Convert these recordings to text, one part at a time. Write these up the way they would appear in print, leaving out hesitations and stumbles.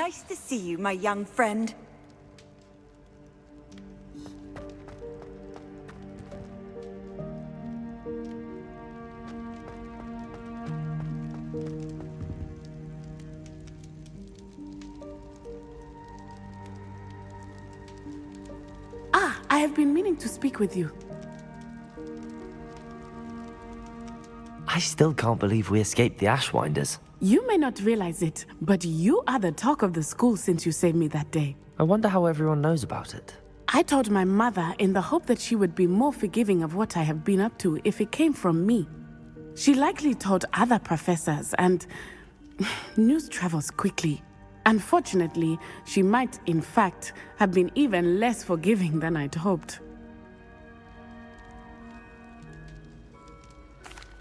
Nice to see you, my young friend. I have been meaning to speak with you. I still can't believe we escaped the Ashwinders. You may not realize it, but you are the talk of the school since you saved me that day. I wonder how everyone knows about it. I told my mother in the hope that she would be more forgiving of what I have been up to if it came from me. She likely told other professors, and news travels quickly. Unfortunately, she might, in fact, have been even less forgiving than I'd hoped.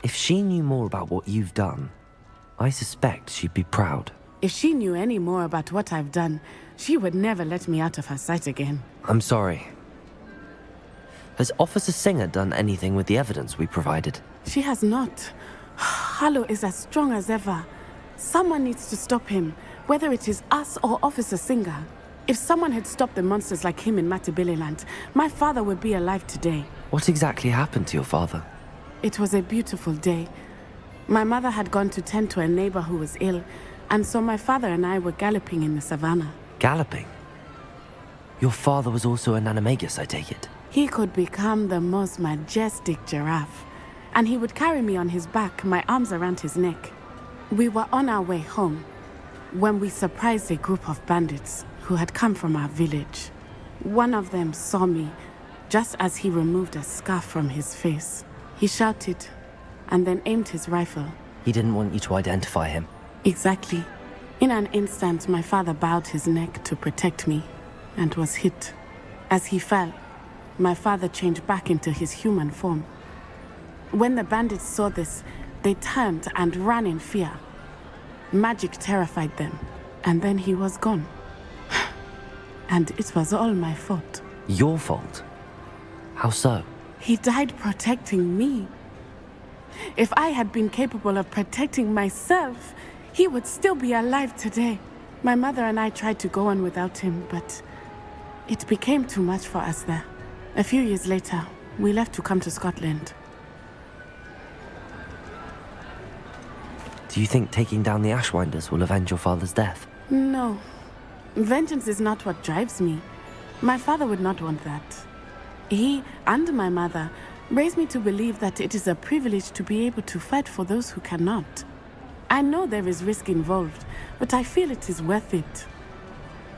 If she knew more about what you've done, I suspect she'd be proud. If she knew any more about what I've done, she would never let me out of her sight again. I'm sorry. Has Officer Singer done anything with the evidence we provided? She has not. Harlow is as strong as ever. Someone needs to stop him, whether it is us or Officer Singer. If someone had stopped the monsters like him in Matabeleland, my father would be alive today. What exactly happened to your father? It was a beautiful day. My mother had gone to tend to a neighbor who was ill, and so my father and I were galloping in the savannah. Galloping? Your father was also an animagus, I take it? He could become the most majestic giraffe, and he would carry me on his back, my arms around his neck. We were on our way home when we surprised a group of bandits who had come from our village. One of them saw me just as he removed a scarf from his face. He shouted and then aimed his rifle. He didn't want you to identify him. Exactly. In an instant, my father bowed his neck to protect me and was hit. As he fell, my father changed back into his human form. When the bandits saw this, they turned and ran in fear. Magic terrified them, and then he was gone. And it was all my fault. Your fault? How so? He died protecting me. If I had been capable of protecting myself, he would still be alive today. My mother and I tried to go on without him, but it became too much for us there. A few years later, we left to come to Scotland. Do you think taking down the Ashwinders will avenge your father's death? No. Vengeance is not what drives me. My father would not want that. He and my mother raised me to believe that it is a privilege to be able to fight for those who cannot. I know there is risk involved, but I feel it is worth it.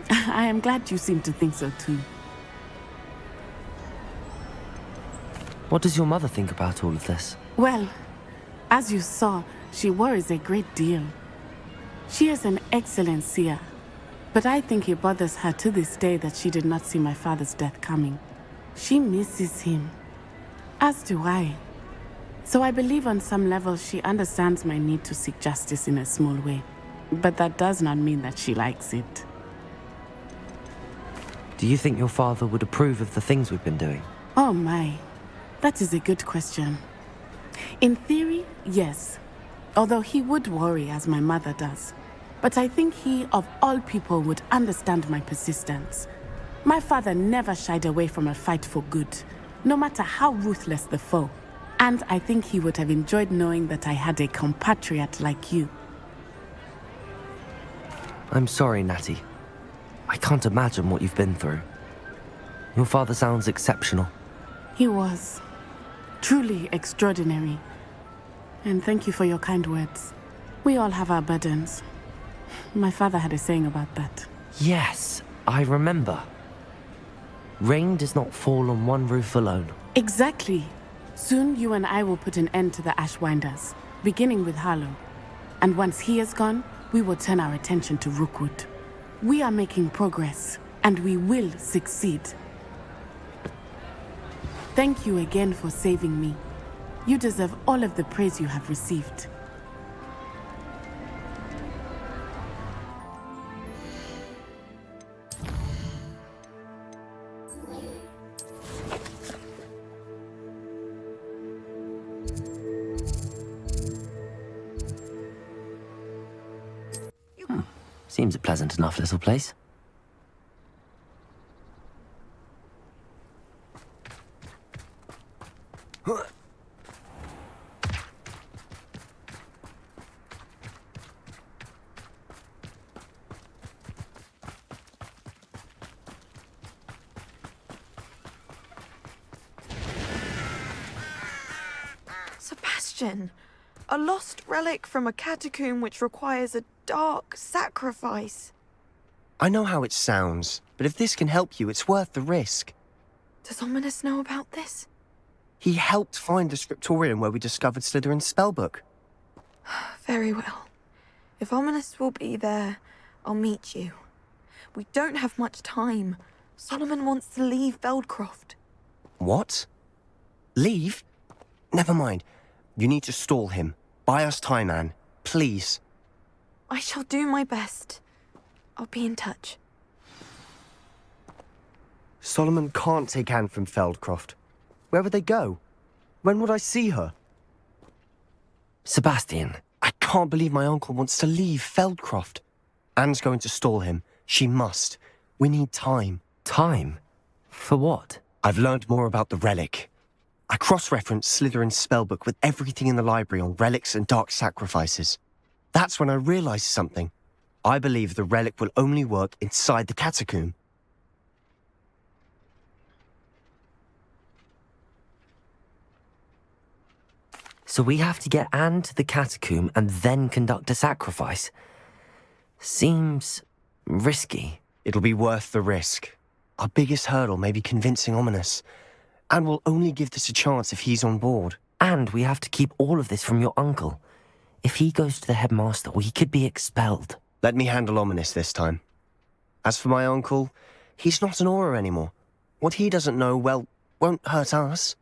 I am glad you seem to think so too. What does your mother think about all of this? Well, as you saw, she worries a great deal. She is an excellent seer, but I think it bothers her to this day that she did not see my father's death coming. She misses him, as do I. So I believe on some level she understands my need to seek justice in a small way, but that does not mean that she likes it. Do you think your father would approve of the things we've been doing? Oh my, that is a good question. In theory, yes. Although he would worry as my mother does. But I think he, of all people, would understand my persistence. My father never shied away from a fight for good, no matter how ruthless the foe. And I think he would have enjoyed knowing that I had a compatriot like you. I'm sorry, Natty. I can't imagine what you've been through. Your father sounds exceptional. He was. Truly extraordinary. And thank you for your kind words. We all have our burdens. My father had a saying about that. Yes, I remember. Rain does not fall on one roof alone. Exactly. Soon you and I will put an end to the Ashwinders, beginning with Harlow. And once he is gone, we will turn our attention to Rookwood. We are making progress, and we will succeed. Thank you again for saving me. You deserve all of the praise you have received. Seems a pleasant enough little place. Sebastian, a lost relic from a catacomb which requires a dark sacrifice. I know how it sounds, but if this can help you, it's worth the risk. Does Ominous know about this? He helped find the scriptorium where we discovered Slytherin's spellbook. Very well. If Ominous will be there, I'll meet you. We don't have much time. Solomon wants to leave Feldcroft. What? Leave? Never mind. You need to stall him. Buy us time, Anne. Please. I shall do my best. I'll be in touch. Solomon can't take Anne from Feldcroft. Where would they go? When would I see her? Sebastian. I can't believe my uncle wants to leave Feldcroft. Anne's going to stall him. She must. We need time. Time? For what? I've learned more about the relic. I cross-referenced Slytherin's spellbook with everything in the library on relics and dark sacrifices. That's when I realized something. I believe the relic will only work inside the catacomb. So we have to get Anne to the catacomb and then conduct a sacrifice. Seems risky. It'll be worth the risk. Our biggest hurdle may be convincing Ominous. And we'll only give this a chance if he's on board. And we have to keep all of this from your uncle. If he goes to the headmaster, we could be expelled. Let me handle Ominous this time. As for my uncle, he's not an Auror anymore. What he doesn't know, well, won't hurt us.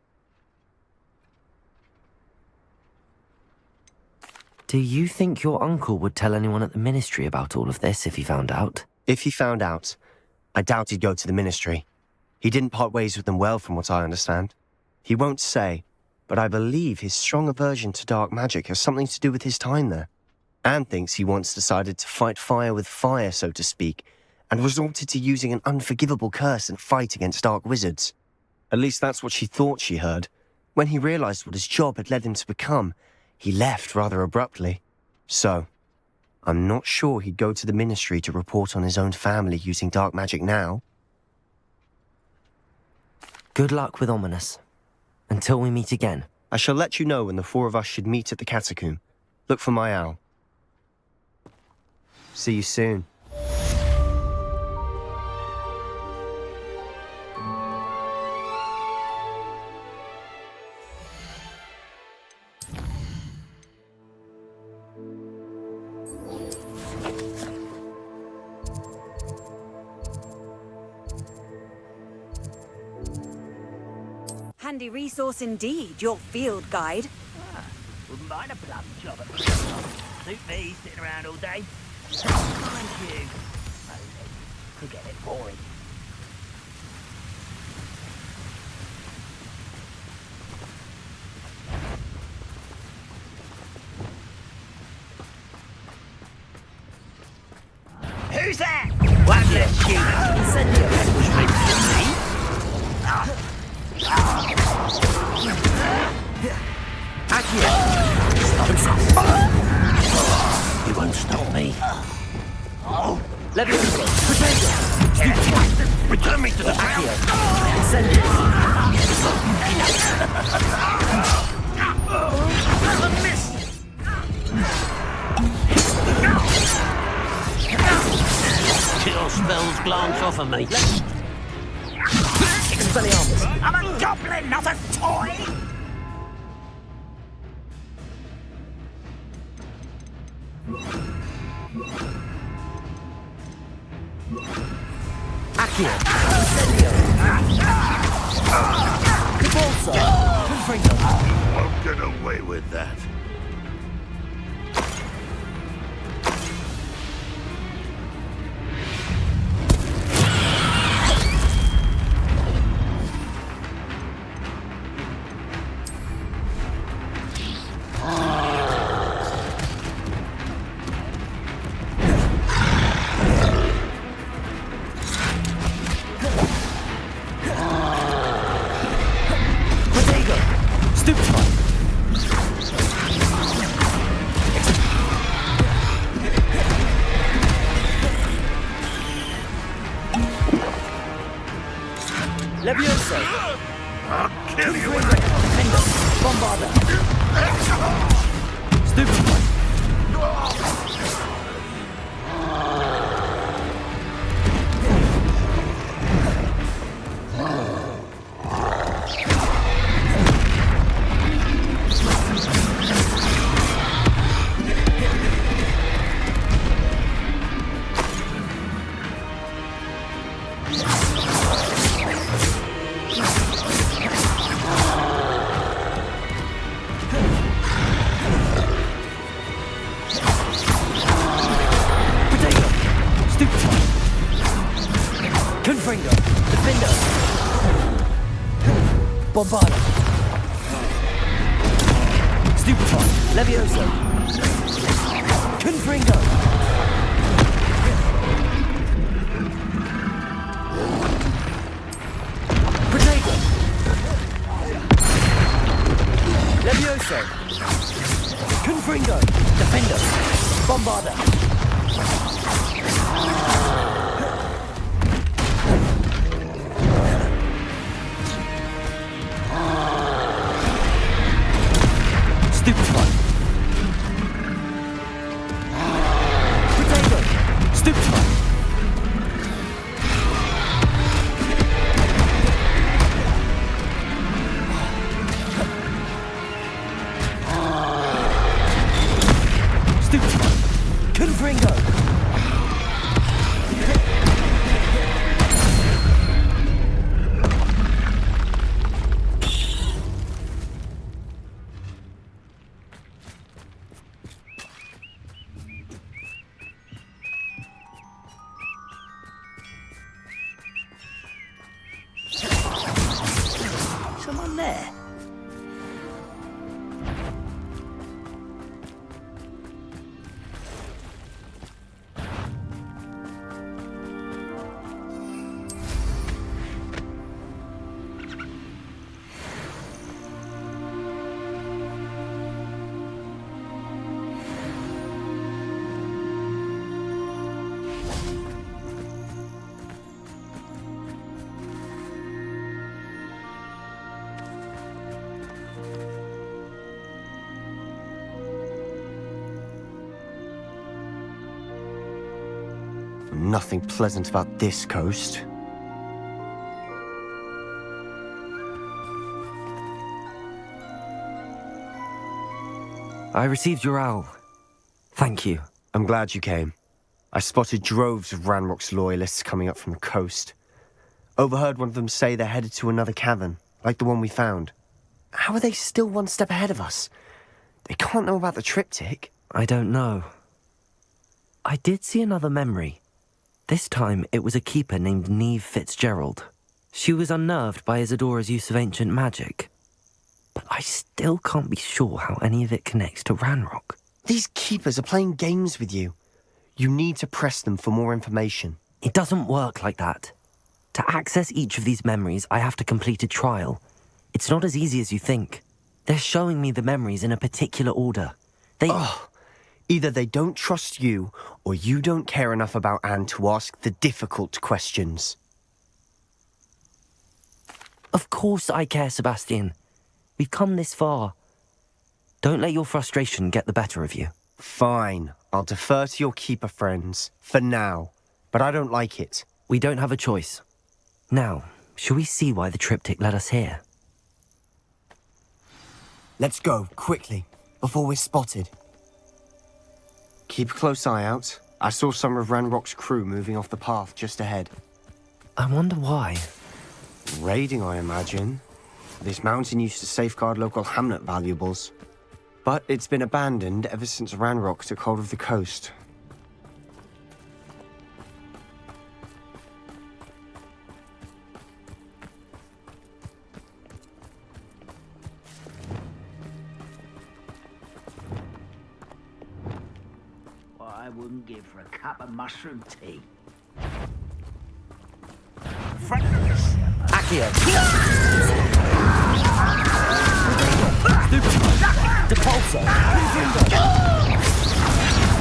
Do you think your uncle would tell anyone at the ministry about all of this if he found out? If he found out, I doubt he'd go to the ministry. He didn't part ways with them well, from what I understand. He won't say, but I believe his strong aversion to dark magic has something to do with his time there. Anne thinks he once decided to fight fire with fire, so to speak, and resorted to using an unforgivable curse in a fight against dark wizards. At least that's what she thought she heard. When he realized what his job had led him to become, he left rather abruptly. So, I'm not sure he'd go to the ministry to report on his own family using dark magic now. Good luck with Ominous. Until we meet again. I shall let you know when the four of us should meet at the catacomb. Look for my owl. See you soon. Handy resource indeed, your field guide. Wouldn't mind a plum job at the top. Suit me, sitting around all day. Mind you, could get a bit boring. Who's that? One less shoot. Centaur. You won't stop me. Let me go. Return me to the ground. Kill spells glance off of me. Expelliarmus. I'm a goblin, not a toy. Won't get away with that. Levioso! I'll kill you with Defender! Bombarda! Stupefy! Confringo! Defender! Bombarda! Stupefy! Levioso! Confringo! Protego! Levioso! Confringo! Defender! Bombarda! Stupefy! Protego! Stupefy! Stupefy! Confringo! Someone there? Nothing pleasant about this coast. I received your owl. Thank you. I'm glad you came. I spotted droves of Ranrock's loyalists coming up from the coast. Overheard one of them say they're headed to another cavern, like the one we found. How are they still one step ahead of us? They can't know about the triptych. I don't know. I did see another memory. This time, it was a keeper named Neve Fitzgerald. She was unnerved by Isadora's use of ancient magic. But I still can't be sure how any of it connects to Ranrock. These keepers are playing games with you. You need to press them for more information. It doesn't work like that. To access each of these memories, I have to complete a trial. It's not as easy as you think. They're showing me the memories in a particular order. Either they don't trust you, or you don't care enough about Anne to ask the difficult questions. Of course I care, Sebastian. We've come this far. Don't let your frustration get the better of you. Fine, I'll defer to your keeper friends, for now. But I don't like it. We don't have a choice. Now, shall we see why the triptych led us here? Let's go, quickly, before we're spotted. Keep a close eye out. I saw some of Ranrock's crew moving off the path just ahead. I wonder why. Raiding, I imagine. This mountain used to safeguard local hamlet valuables. But it's been abandoned ever since Ranrock took hold of the coast. What I wouldn't give for a cup of mushroom tea. Accio! Depulso!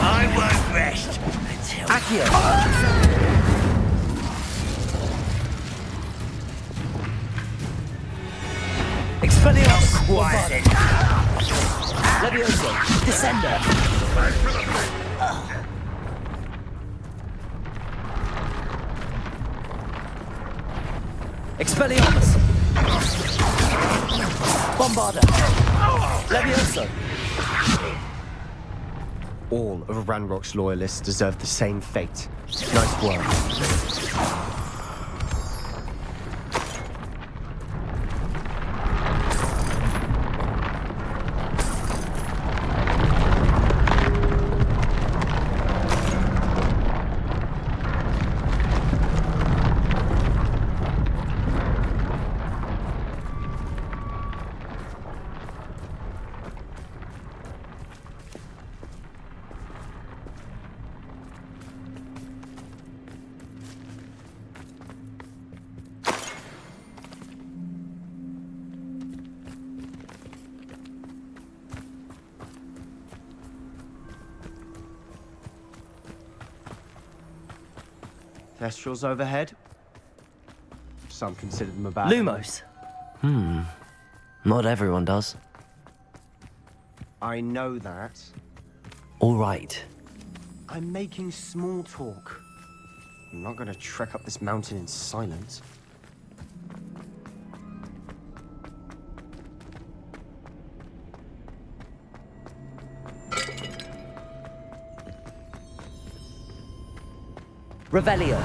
I won't rest until... Accio! Levioso! Descender! Expelliarmus! Bombarda! Levioso! All of Ranrock's loyalists deserve the same fate. Nice work. Thestrals overhead. Some consider them a bad. Lumos! Not everyone does. I know that. All right. I'm making small talk. I'm not going to trek up this mountain in silence. Revelio!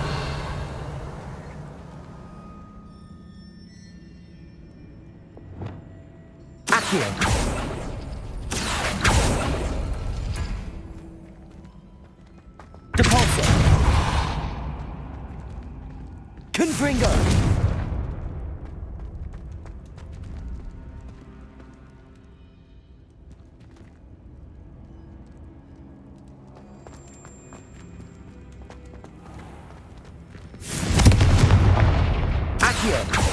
Accio! Depulso! Confringo! Accio!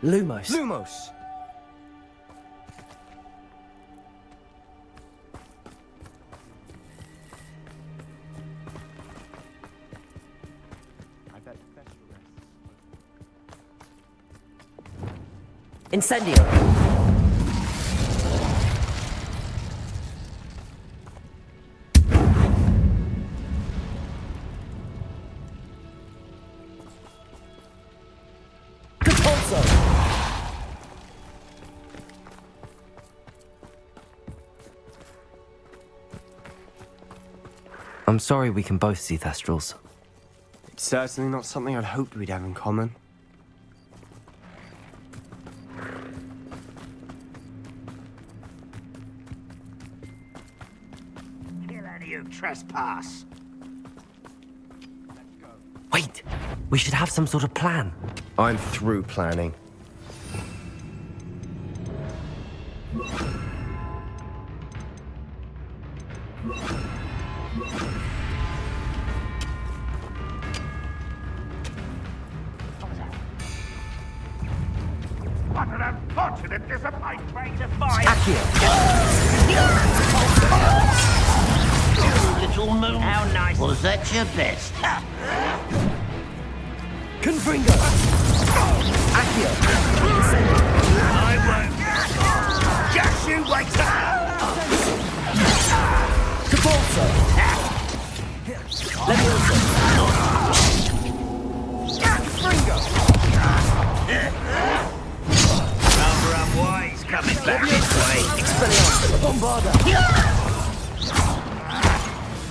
Lumos! Lumos! I bet the best rest. Incendio! I'm sorry we can both see Thestrals. It's certainly not something I'd hoped we'd have in common. Kill any who trespass! Wait! We should have some sort of plan. I'm through planning. What an unfortunate disappointment! Ready to fight! Little moon. How nice! Was that your best? Confringo! Accio! I won't! Just you wait. Rather unwise coming back this way.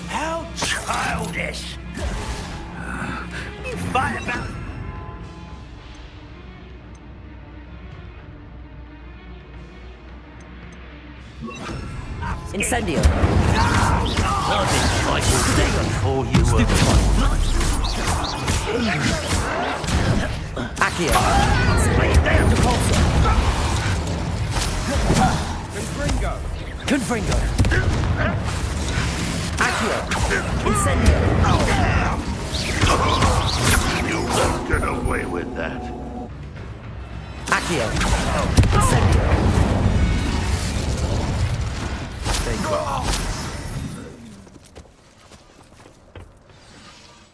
How childish. You fight about... Incendio. I've been fighting before you were born. Accio. Confringo. Accio. Incendio. You won't get away with that. Accio. Incendio.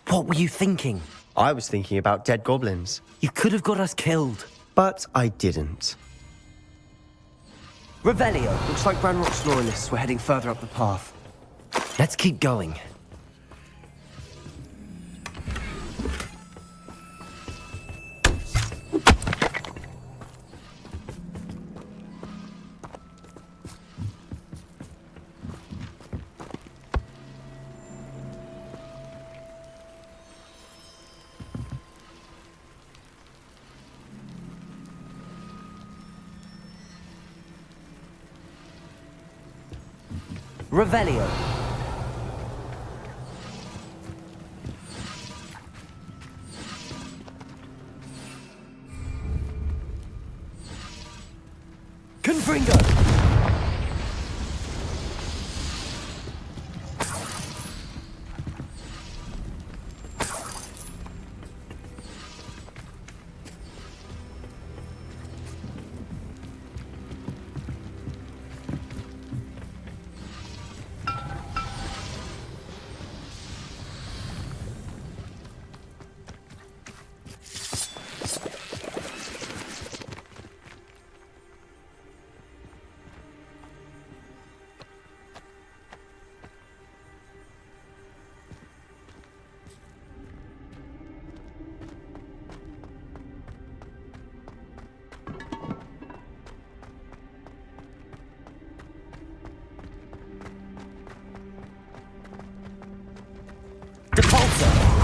What were you thinking? I was thinking about dead goblins, You could have got us killed. but I didn't. Revelio. Looks like Ranrock's loyalists were heading further up the path. Let's keep going. Revelio. Confringo. Depulso.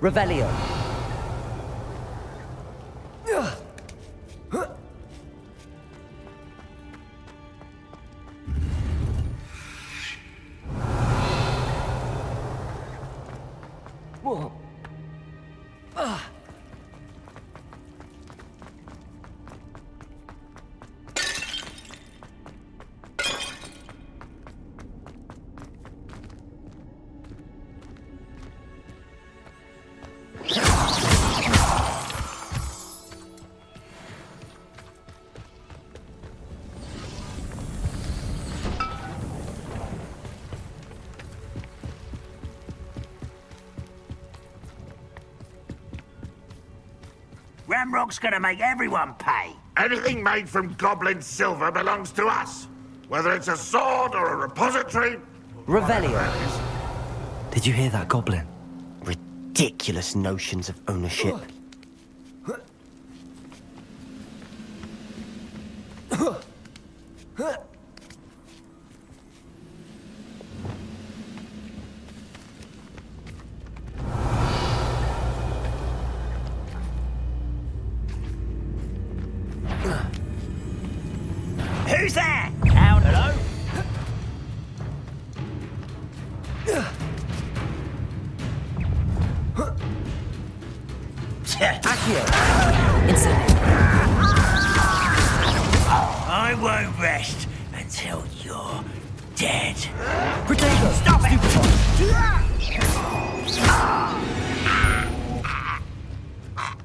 Revelio. Whoa. Ramrock's gonna make everyone pay. Anything made from goblin silver belongs to us. Whether it's a sword or a repository. Revelio. Did you hear that, Goblin? Ridiculous notions of ownership. Who's there? Out. Hello? Accio. Incendio. won't rest until you're dead. Protego! Stop it!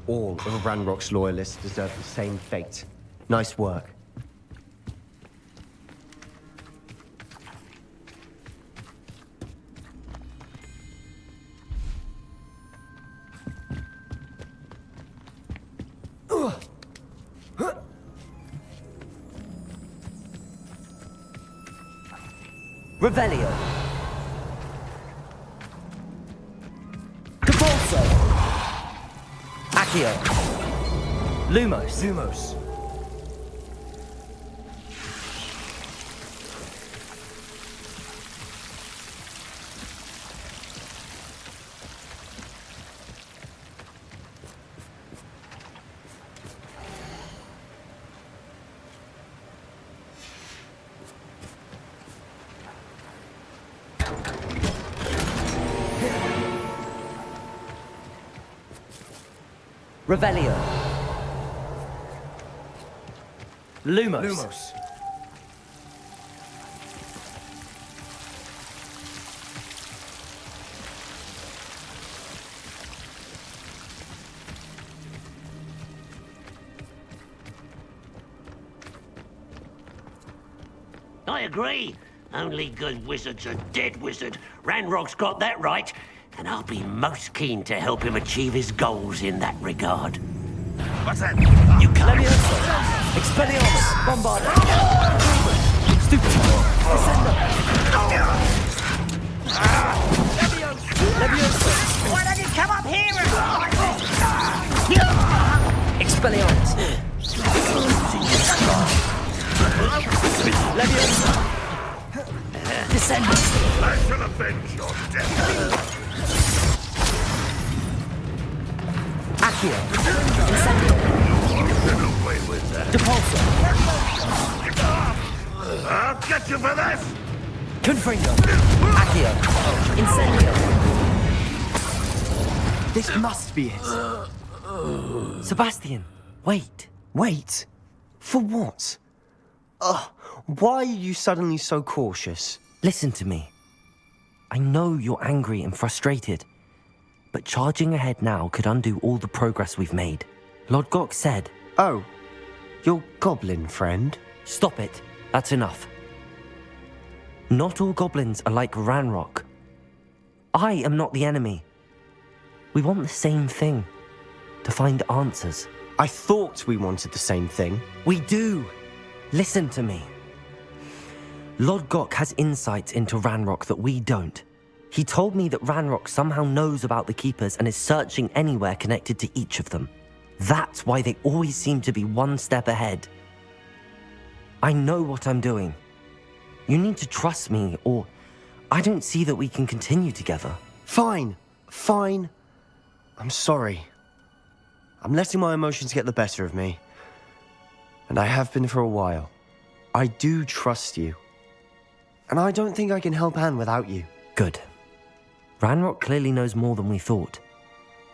All of Ranrock's loyalists deserve the same fate. Nice work. Revelio. Capulso. Accio. Lumos. Lumos. Revelio. Lumos. Lumos. I agree. Only good wizard's a dead wizard. Ranrock's got that right, and I'll be most keen to help him achieve his goals in that regard. What's that? You can't. Expelliarmus. Bombarda. Stupid. Leviosa. Why don't you come up here Expelliarmus. Leviosa. Descend. I shall avenge your death. Accio. Incendio. Get away with that. Depulso. I'll get you for this! Confringo. Accio. Incendio. This must be it. Sebastian, wait. Wait. For what? Why are you suddenly so cautious? Listen to me. I know you're angry and frustrated, but charging ahead now could undo all the progress we've made. Lord Gok said... Oh, your goblin friend? Stop it. That's enough. Not all goblins are like Ranrock. I am not the enemy. We want the same thing. To find answers. I thought we wanted the same thing. We do. Listen to me. Lord Gok has insights into Ranrock that we don't. He told me that Ranrock somehow knows about the Keepers and is searching anywhere connected to each of them. That's why they always seem to be one step ahead. I know what I'm doing. You need to trust me, or I don't see that we can continue together. Fine. Fine. I'm sorry. I'm letting my emotions get the better of me. And I have been for a while. I do trust you. And I don't think I can help Anne without you. Good. Ranrock clearly knows more than we thought.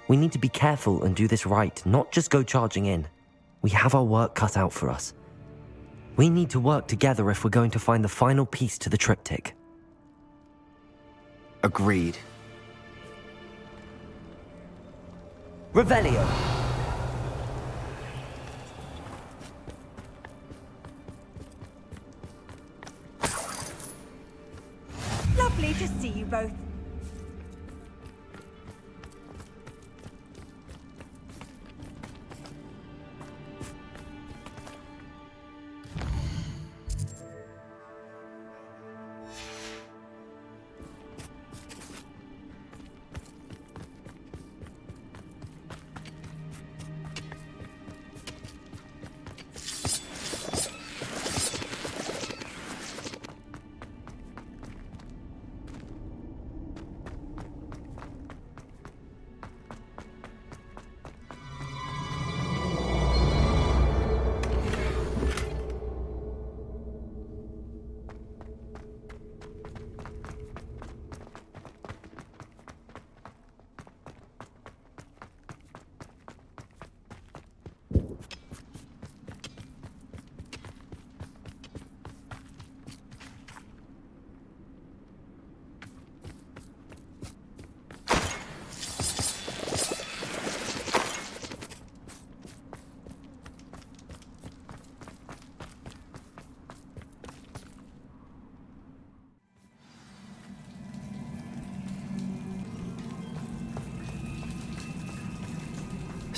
We need to be careful and do this right, not just go charging in. We have our work cut out for us. We need to work together if we're going to find the final piece to the triptych. Agreed. Revelio. Lovely to see you both.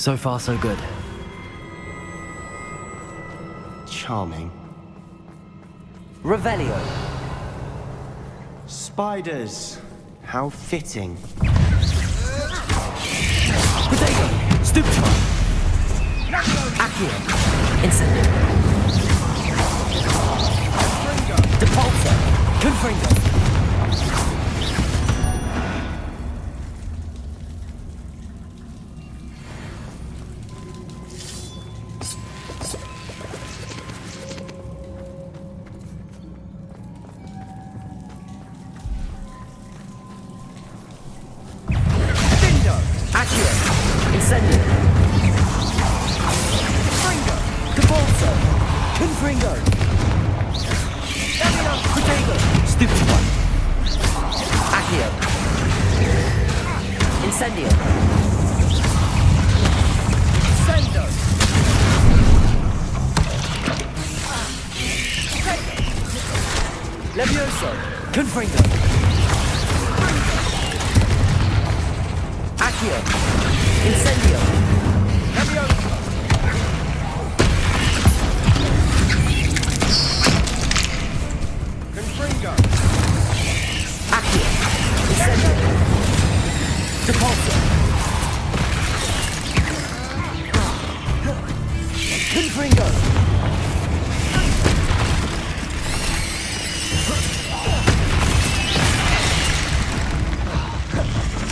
So far, so good. Charming. Revelio. Spiders. How fitting. Potato. Stupefy. Accio. Incendio. Depulso. Confringo. Accio. Incendio. Fringo. Depulso. Confringo. Potato. Stupefy. Accio. Incendio. Sendo. Levioso. Confringo. Accio. Incendio. Levioso. Confringo. Accio. Incendio. Depulso. Confringo.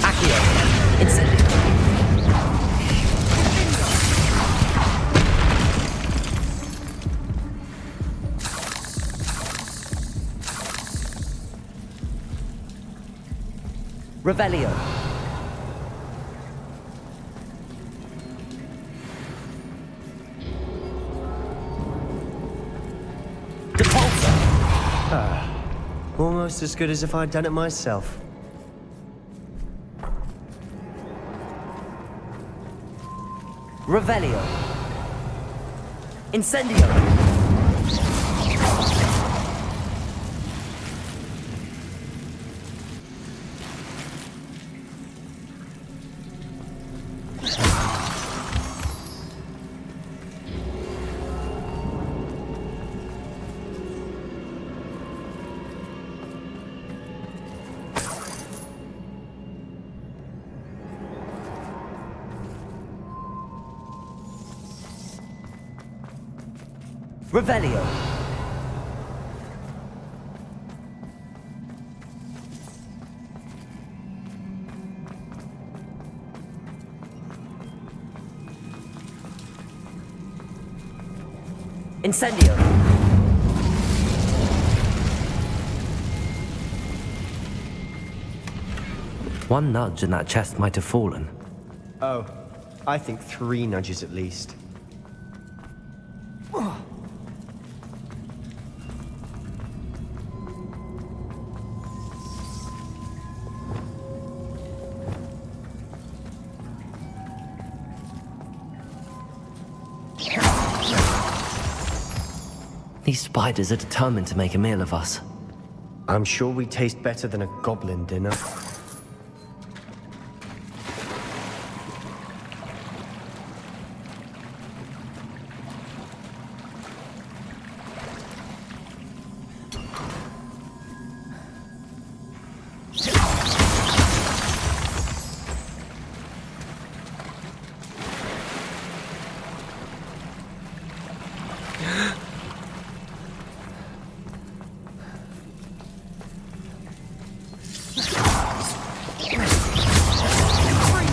Accio. Incendio. Revelio. Depulso. Almost as good as if I'd done it myself. Revelio. Incendio. Revelio. Incendio. One nudge and that chest might have fallen. Oh, I think 3 nudges at least. These spiders are determined to make a meal of us. I'm sure we taste better than a goblin dinner.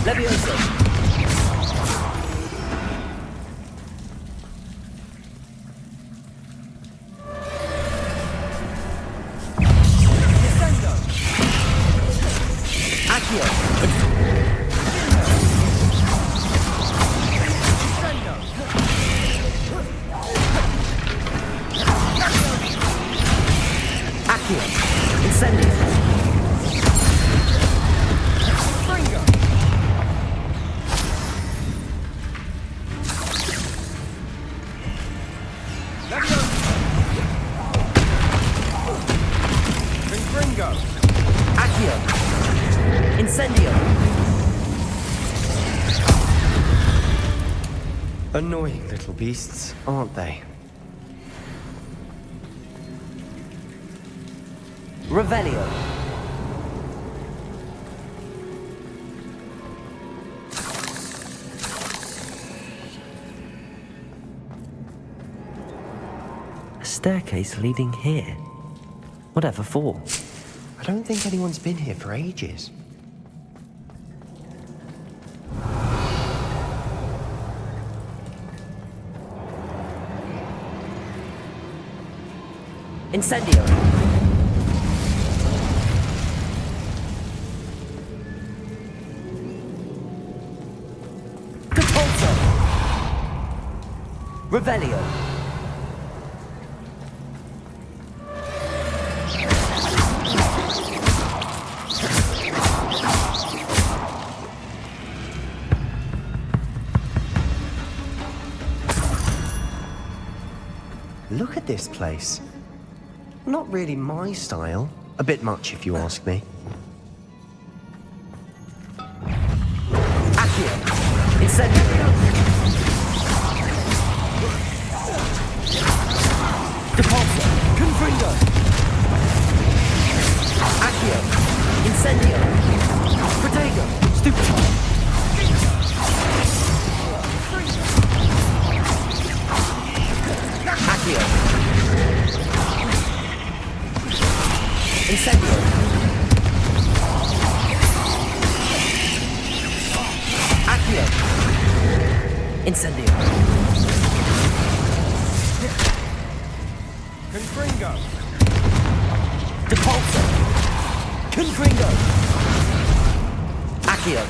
Levioso. Accio. Accio. Incendio. Accio. Incendio. Annoying little beasts, aren't they? Revelio. A staircase leading here. Whatever for? I don't think anyone's been here for ages. Incendio. Depulso. Revelio. Look at this place. Not really my style. A bit much, if you ask me. Accio. Incendio. Depulso. Confringo. Accio. Incendio. Protego. Stupefy. Accio. Incendio. Accio. Incendio. Confringo! Depulso. Confringo. Accio.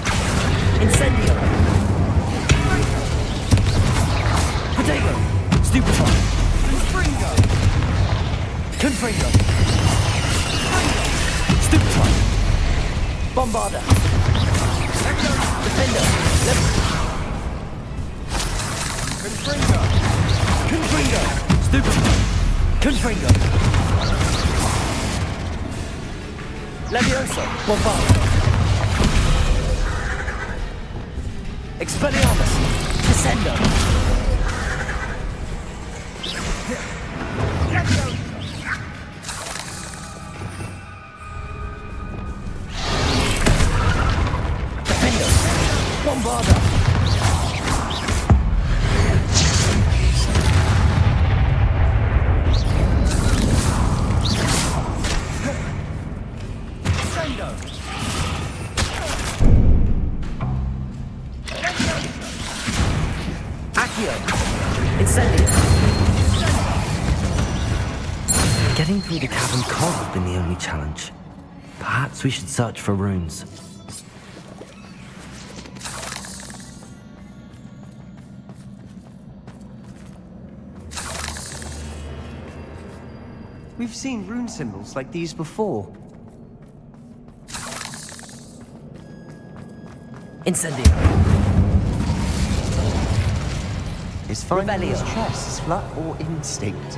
Incendio. Protego. Stupefy. Confringo! Confringo. Stupefy. Bombarda. Defender. Confringo! Confringo. Stupefy. Confringo. Levioso. Bombarda. Expelliarmus. Descendo. Defender. Bombarda. Sendo! Accio. Incendio. Getting through the cavern can't have been the only challenge. Perhaps we should search for runes. We've seen rune symbols like these before. Incendio. Is finding these Revelio. chests luck or instinct?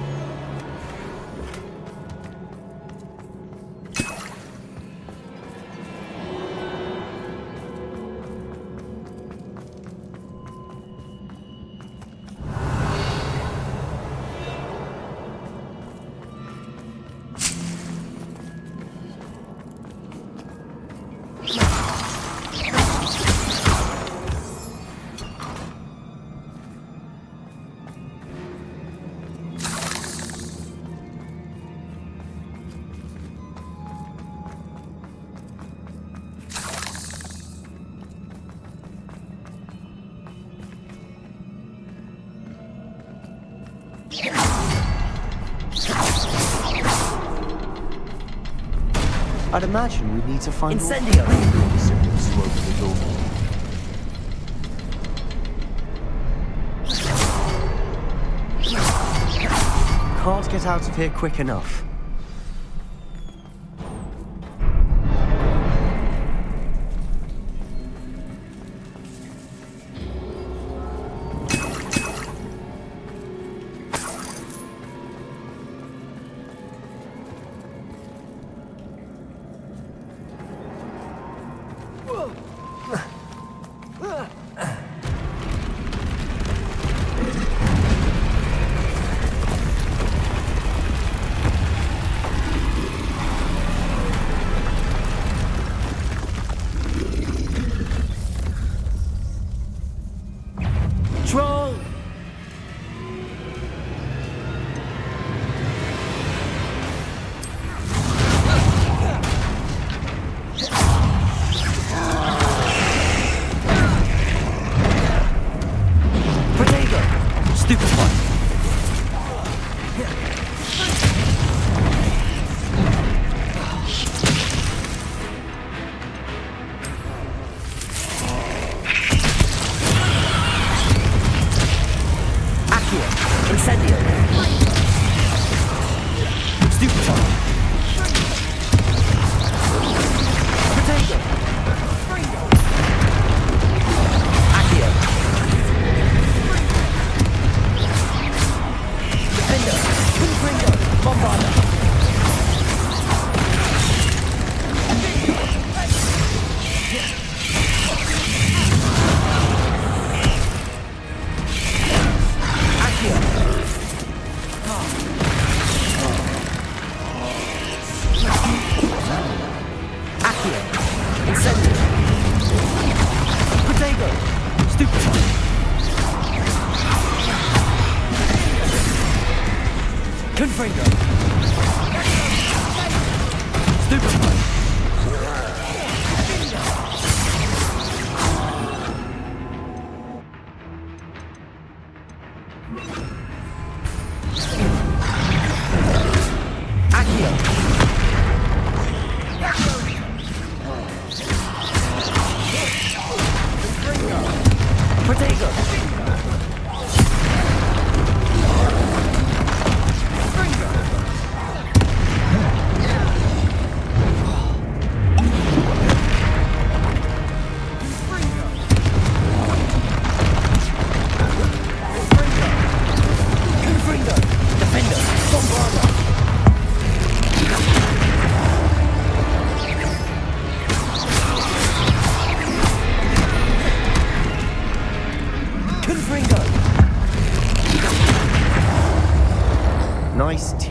I'd imagine we'd need to find all Incendio. rune symbols to open the door. Can't get out of here quick enough.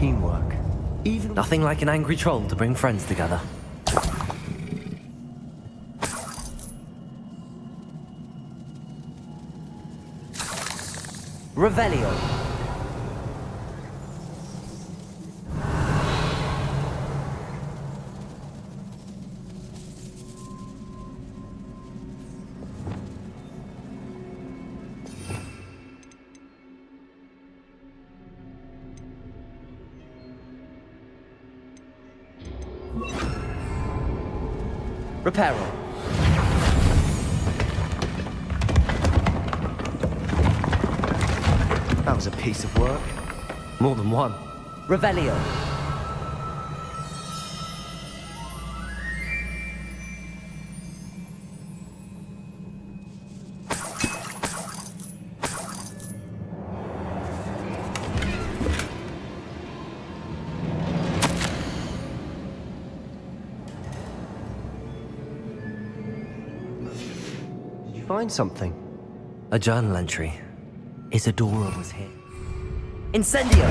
teamwork. Even Nothing like an angry troll to bring friends together. Revelio. Reparo. that was a piece of work. More than one. Revelio. Did you find something? A journal entry. Isadora was here. Incendio!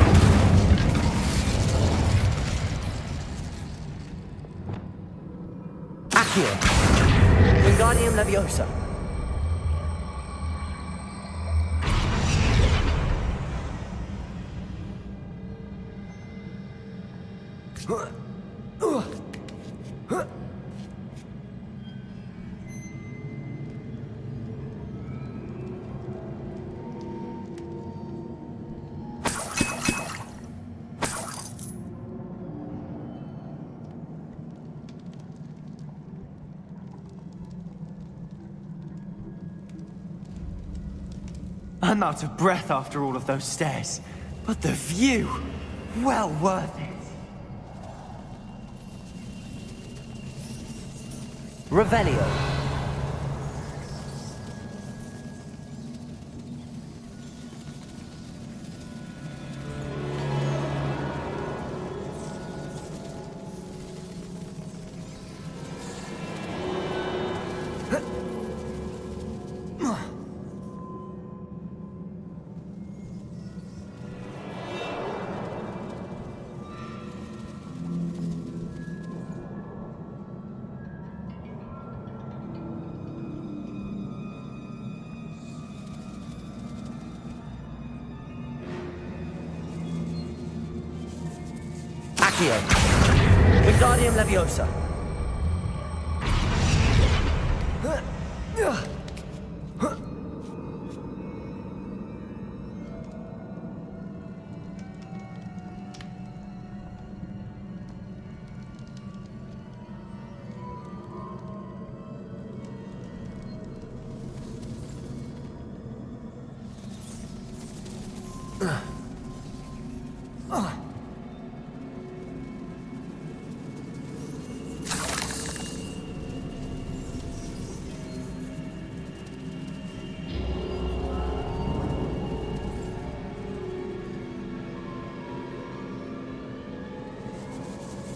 Accio! Wingardium Leviosa! I'm out of breath after all of those stairs. But the view! Well worth it. Revelio. Accio. Wingardium Leviosa.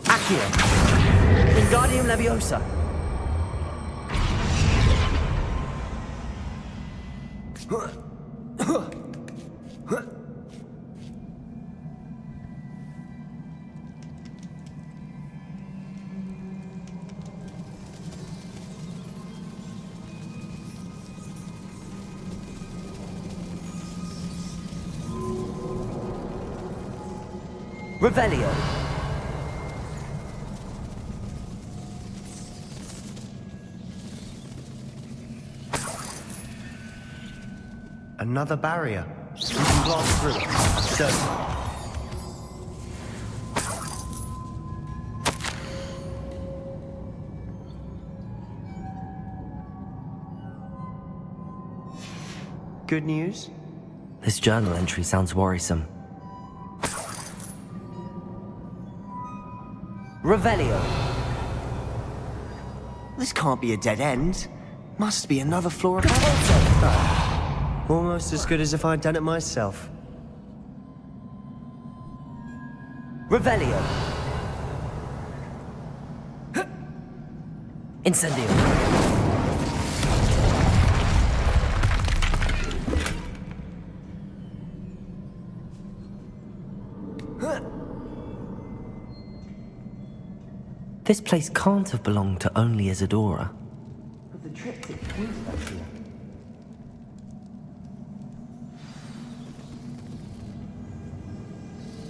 Accio. Wingardium Leviosa. Revelio. Another barrier. We can blast through it. Certainly. Good news? This journal entry sounds worrisome. Revelio. This can't be a dead end. Must be another floor above. Almost as good as if I'd done it myself. Revelio. Incendio. This place can't have belonged to only Isadora. But the triptych proves that here.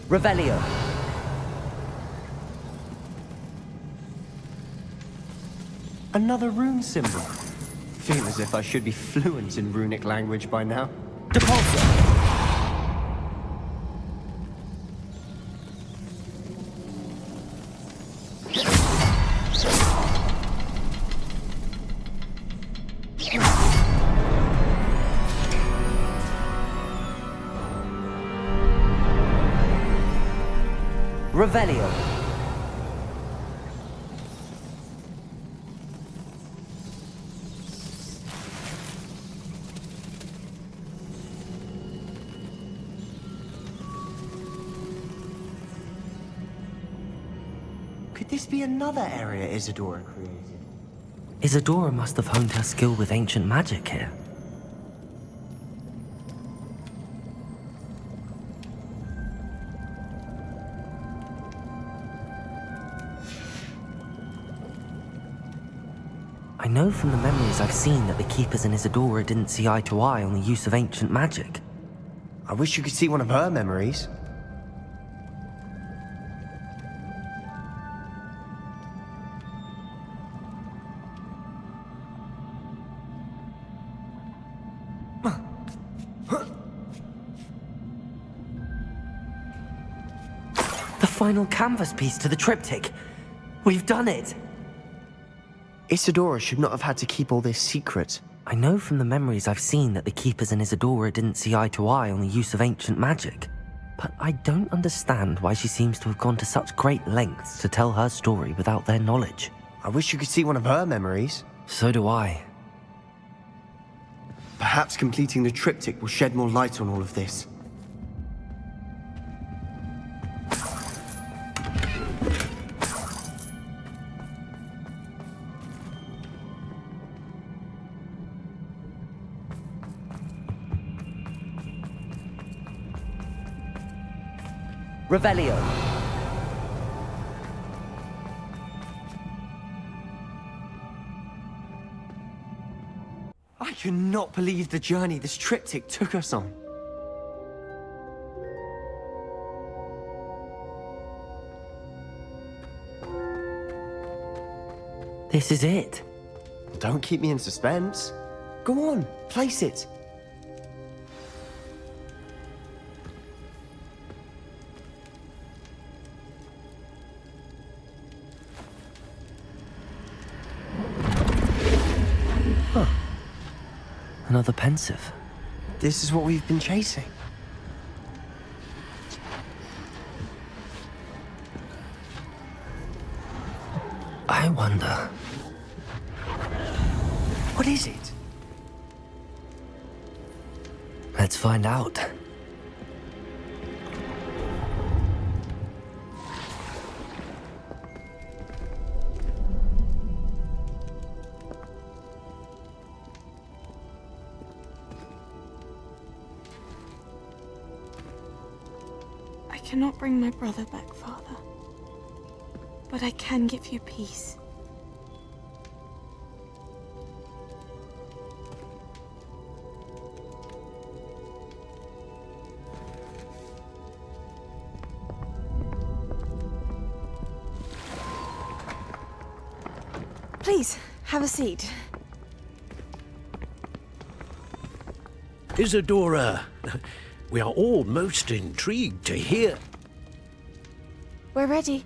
Revelio. Another rune symbol. Feel as if I should be fluent in runic language by now. Depulso. Revelio. Could this be another area Isadora created? Isadora must have honed her skill with ancient magic here. I know from the memories I've seen that the Keepers and Isadora didn't see eye to eye on the use of ancient magic. I wish you could see one of her memories. The final canvas piece to the triptych. We've done it! Isadora should not have had to keep all this secret. I know from the memories I've seen that the Keepers and Isadora didn't see eye to eye on the use of ancient magic. But I don't understand why she seems to have gone to such great lengths to tell her story without their knowledge. I wish you could see one of her memories. So do I. Perhaps completing the triptych will shed more light on all of this. Revelio. I cannot believe the journey this triptych took us on. This is it. Don't keep me in suspense. Go on, place it. Another pensive. This is what we've been chasing. I wonder. What is it? Let's find out. I cannot bring my brother back, Father. But I can give you peace. Please, have a seat. Isadora, we are all most intrigued to hear. We're ready.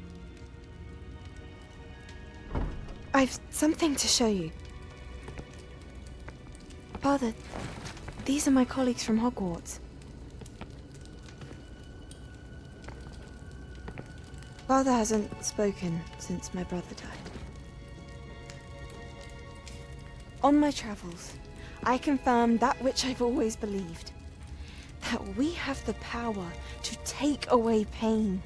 I've something to show you. Father, these are my colleagues from Hogwarts. Father hasn't spoken since my brother died. On my travels, I confirmed that which I've always believed. That we have the power to take away pain.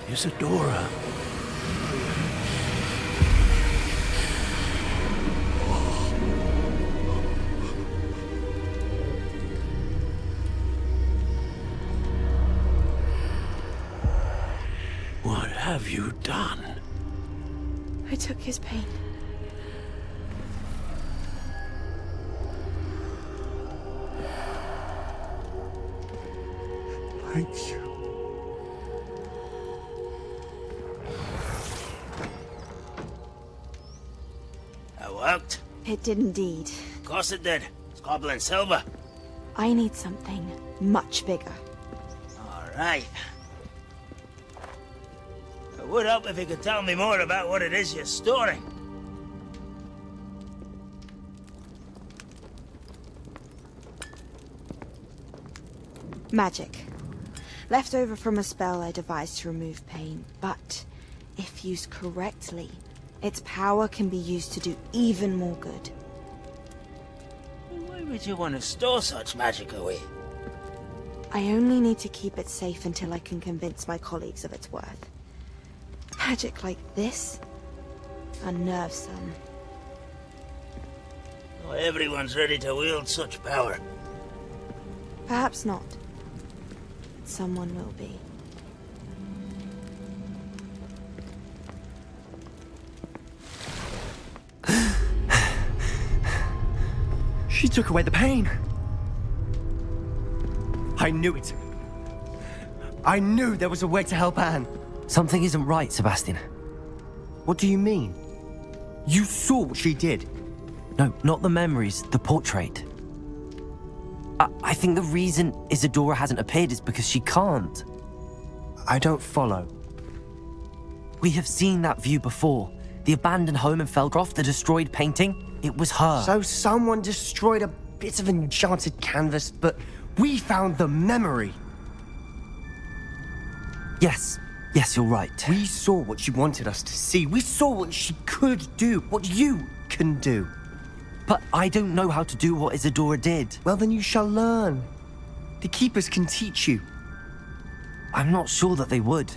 Isadora. have you done? I took his pain. Thank you. That worked. It did indeed. Of course it did. It's goblin silver. I need something much bigger. All right. It would help if you could tell me more about what it is you're storing. Magic. Left over from a spell I devised to remove pain, but if used correctly, its power can be used to do even more good. Why would you want to store such magic away? I only need to keep it safe until I can convince my colleagues of its worth. Magic like this? Unnervesome. Not everyone's ready to wield such power. Perhaps not. Someone will be. She took away the pain. I knew it. I knew there was a way to help Anne. Something isn't right, Sebastian. What do you mean? You saw what she did. No, not the memories, the portrait. I think the reason Isadora hasn't appeared is because she can't. I don't follow. We have seen that view before. The abandoned home in Felgroth, the destroyed painting, it was her. So someone destroyed a bit of enchanted canvas, but we found the memory. Yes, you're right. We saw what she wanted us to see. We saw what she could do, what you can do. But I don't know how to do what Isadora did. Well, then you shall learn. The Keepers can teach you. I'm not sure that they would.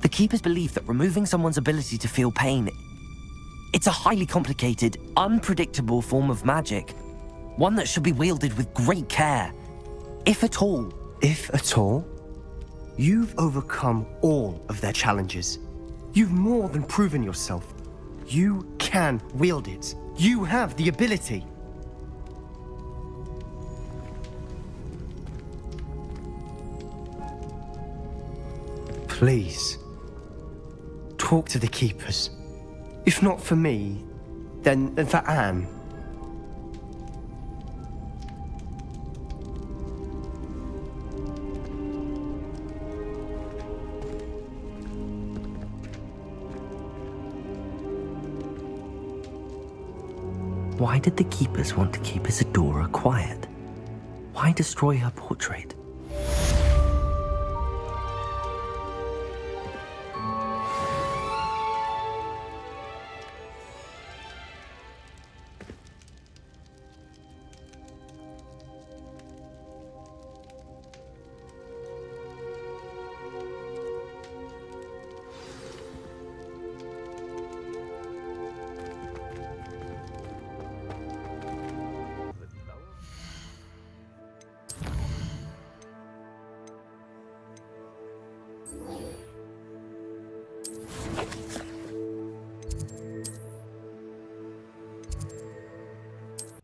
The Keepers believe that removing someone's ability to feel pain, it's a highly complicated, unpredictable form of magic. One that should be wielded with great care. If at all. If at all? You've overcome all of their challenges. You've more than proven yourself. You can wield it. You have the ability. Please, talk to the Keepers. If not for me, then for Anne. Why did the Keepers want to keep Isadora quiet? Why destroy her portrait?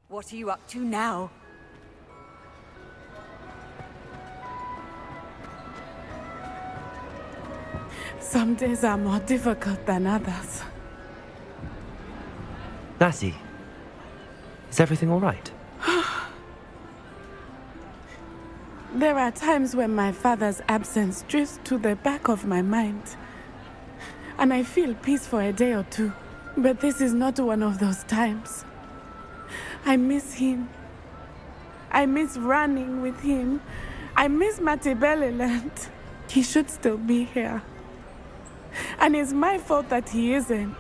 What are you up to now? Some days are more difficult than others. Natty, is everything all right? There are times when my father's absence drifts to the back of my mind, and I feel peace for a day or two. But this is not one of those times. I miss him. I miss running with him. I miss Matibeleland. He should still be here. And it's my fault that he isn't.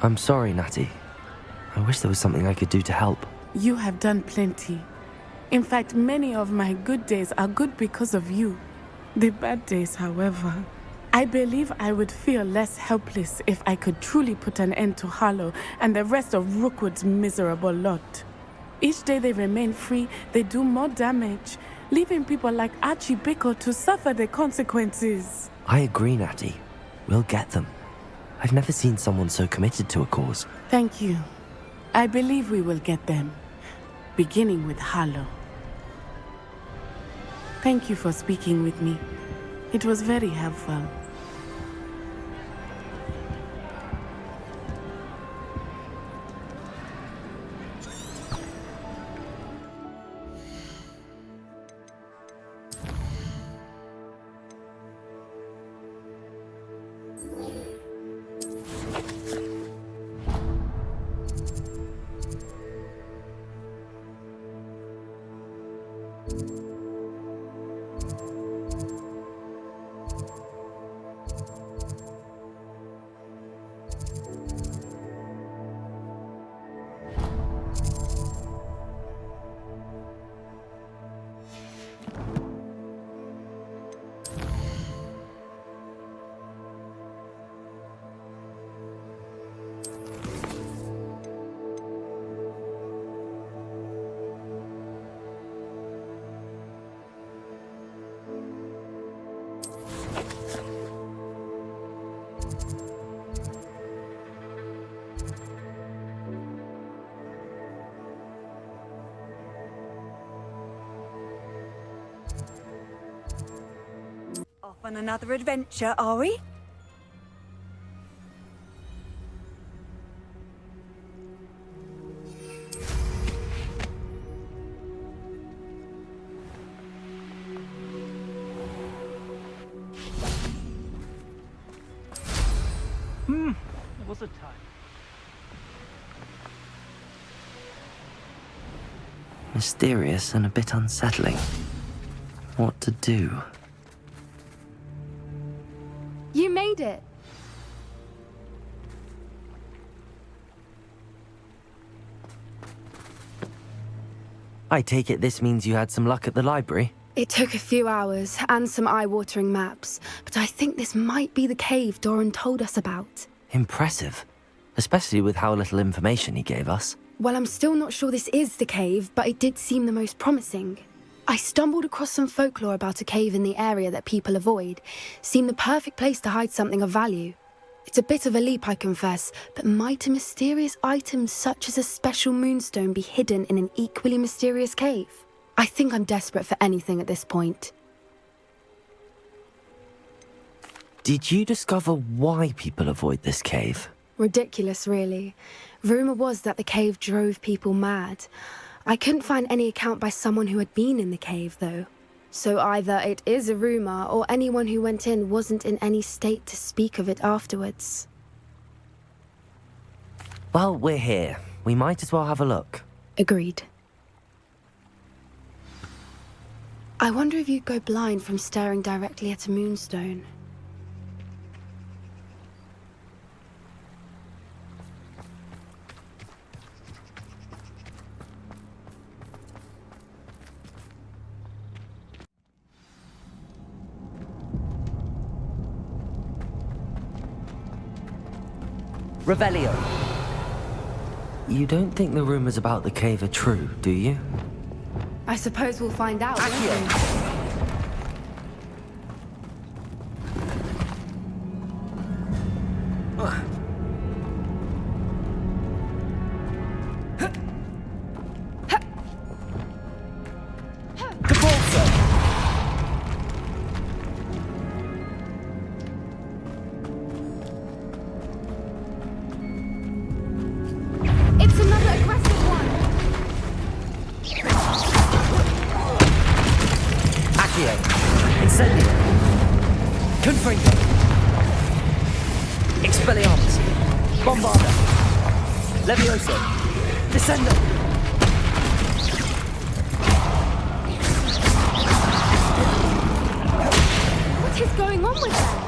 I'm sorry, Natty. I wish there was something I could do to help. You have done plenty. In fact, many of my good days are good because of you. The bad days, however, I believe I would feel less helpless if I could truly put an end to Harlow and the rest of Rookwood's miserable lot. Each day they remain free, they do more damage, leaving people like Archie Bickle to suffer the consequences. I agree, Natty. We'll get them. I've never seen someone so committed to a cause. Thank you. I believe we will get them, beginning with Harlow. Thank you for speaking with me. It was very helpful. Off on another adventure, are we? It was a time. Mysterious and a bit unsettling. What to do? You made it. I take it this means you had some luck at the library? It took a few hours and some eye-watering maps, but I think this might be the cave Doran told us about. Impressive. Especially with how little information he gave us. Well, I'm still not sure this is the cave, but it did seem the most promising. I stumbled across some folklore about a cave in the area that people avoid. Seemed the perfect place to hide something of value. It's a bit of a leap, I confess, but might a mysterious item such as a special moonstone be hidden in an equally mysterious cave? I think I'm desperate for anything at this point. Did you discover why people avoid this cave? Ridiculous, really. Rumour was that the cave drove people mad. I couldn't find any account by someone who had been in the cave, though. So either it is a rumour, or anyone who went in wasn't in any state to speak of it afterwards. Well, we're here. We might as well have a look. Agreed. I wonder if you'd go blind from staring directly at a moonstone. Revelio. You don't think the rumors about the cave are true, do you? I suppose we'll find out, won't we? It's another aggressive one! Accio. Incendio. Confringo. Expelliarmus. Bombarda. Levioso. Descendo. What is going on with them?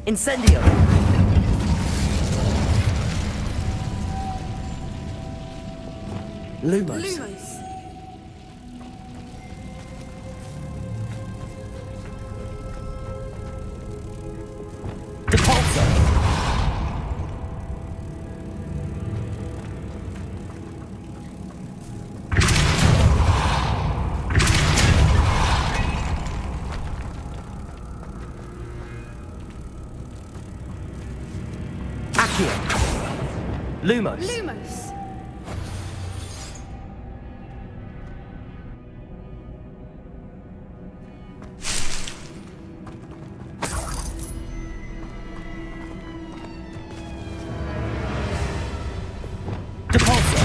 Incendio! Lumos. Depulso! Accio! Lumos! Lumos! Depulso!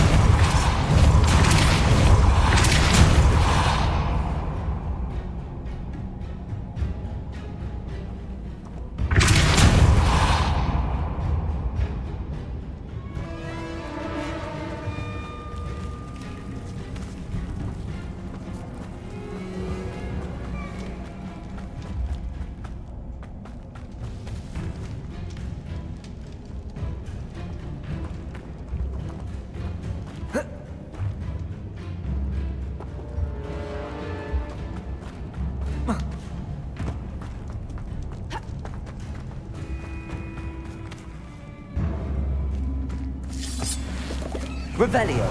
Revelio!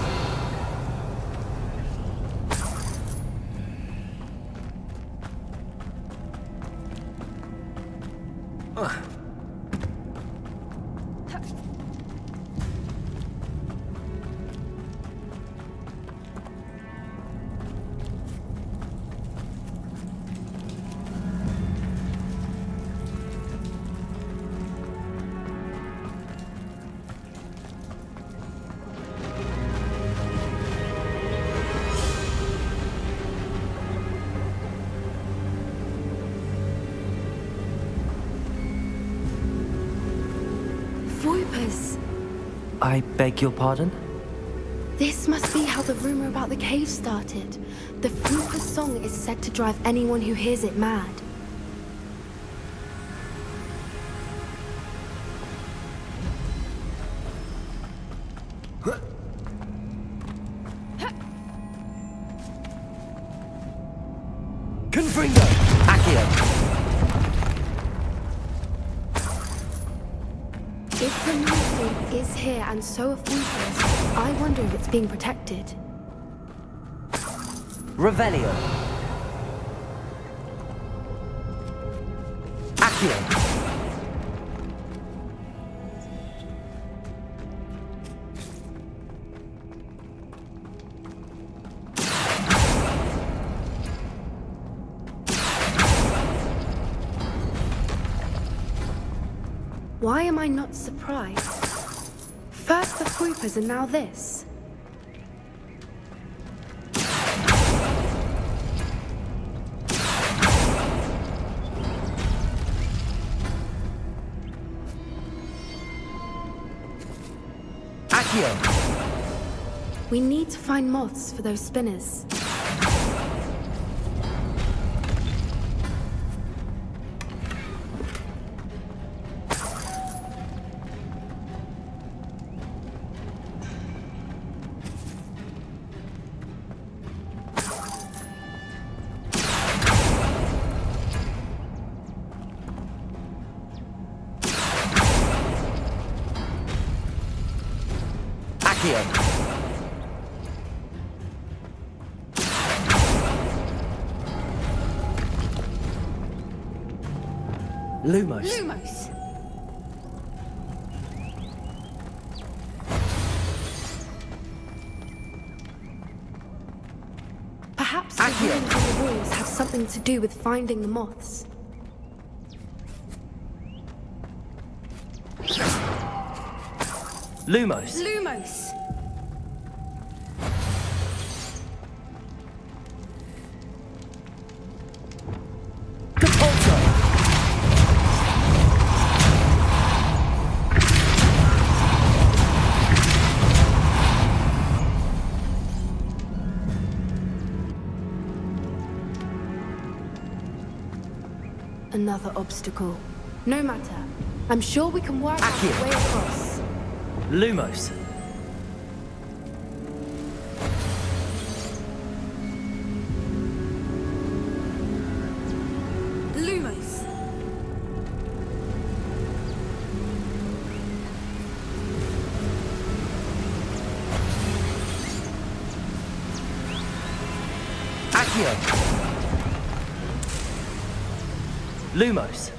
Voipers! I beg your pardon? This must be how the rumor about the cave started. The Frupa song is said to drive anyone who hears it mad. Confringo! Accio! If the moonstone is here and so are Frupas, I wonder if it's being protected. Revelio! Accio! Why am I not surprised? First the Frupas and now this. Accio! We need to find moths for those spinners. Lumos. Lumos! Perhaps the runes on the walls have something to do with finding the moths. Lumos. Lumos! Another obstacle. No matter. I'm sure we can work out a way across. Lumos. Lumos. Accio. Lumos.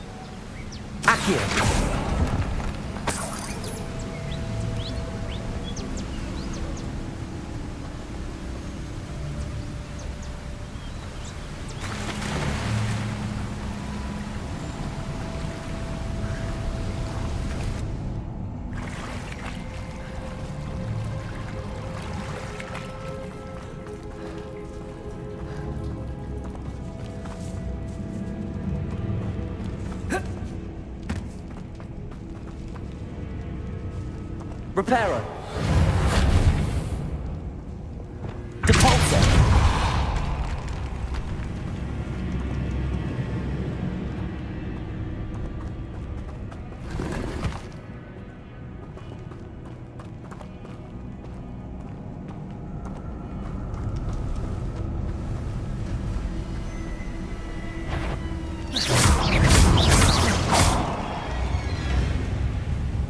Accio. Reparo. Depulsor.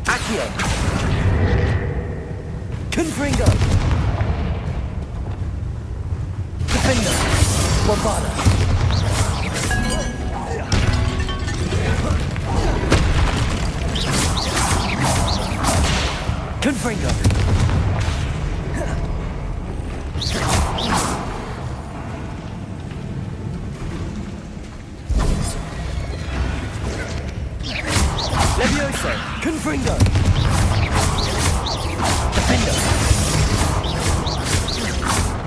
Accio. Confringo! Defender! Bombarda! Confringo! Levioso! Confringo! Defender!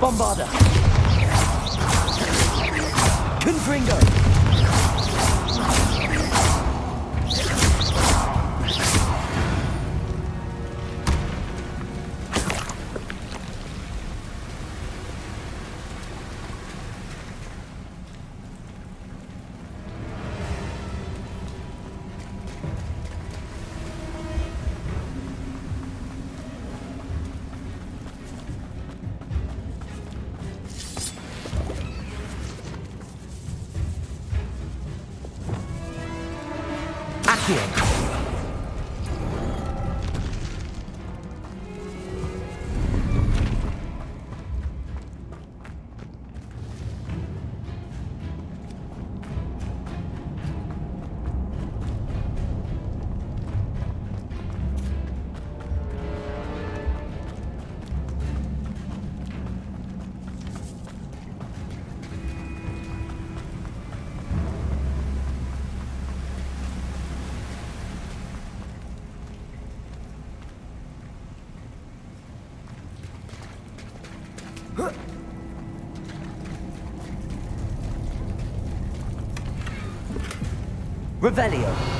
Bombarda! Confringo! Accio! Revelio!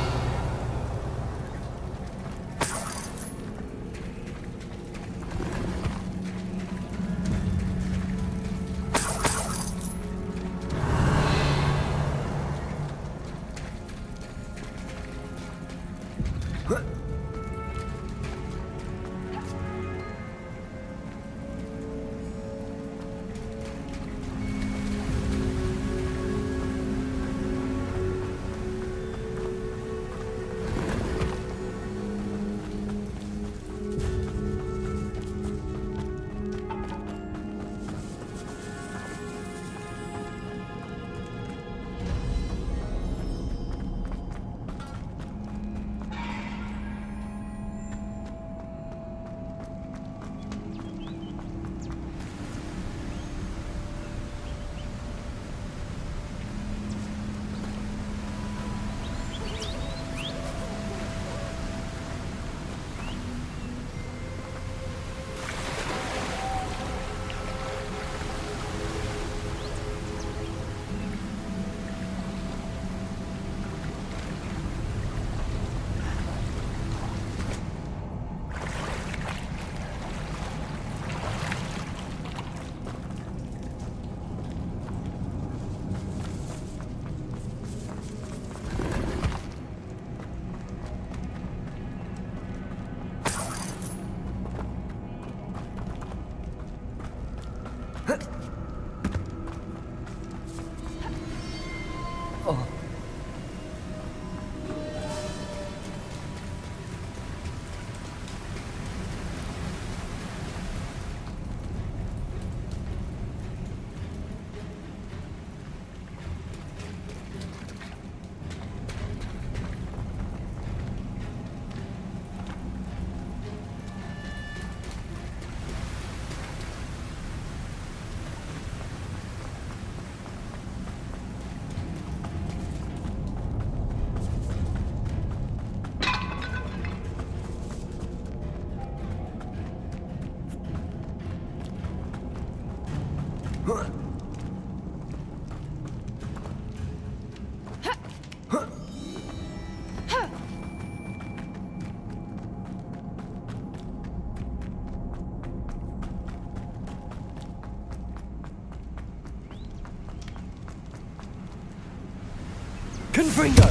Confringo!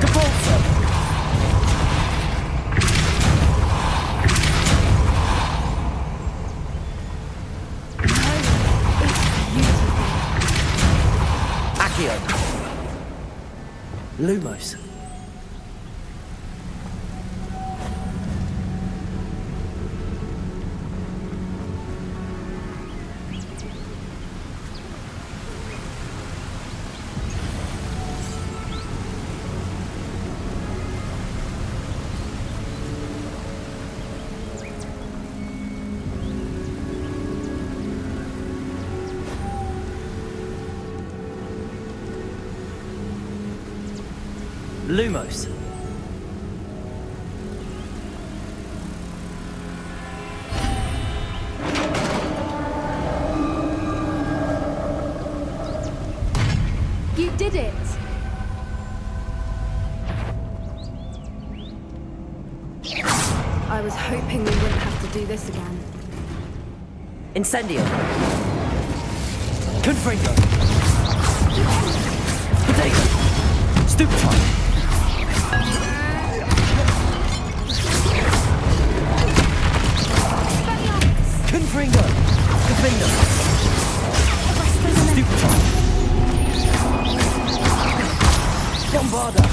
Capulso! Accio! Lumos. Lumos. You did it! I was hoping we wouldn't have to do this again. Incendio! Confringo! Potato! Stupefy! Confringo! Defender! Stupefy! Bombarda!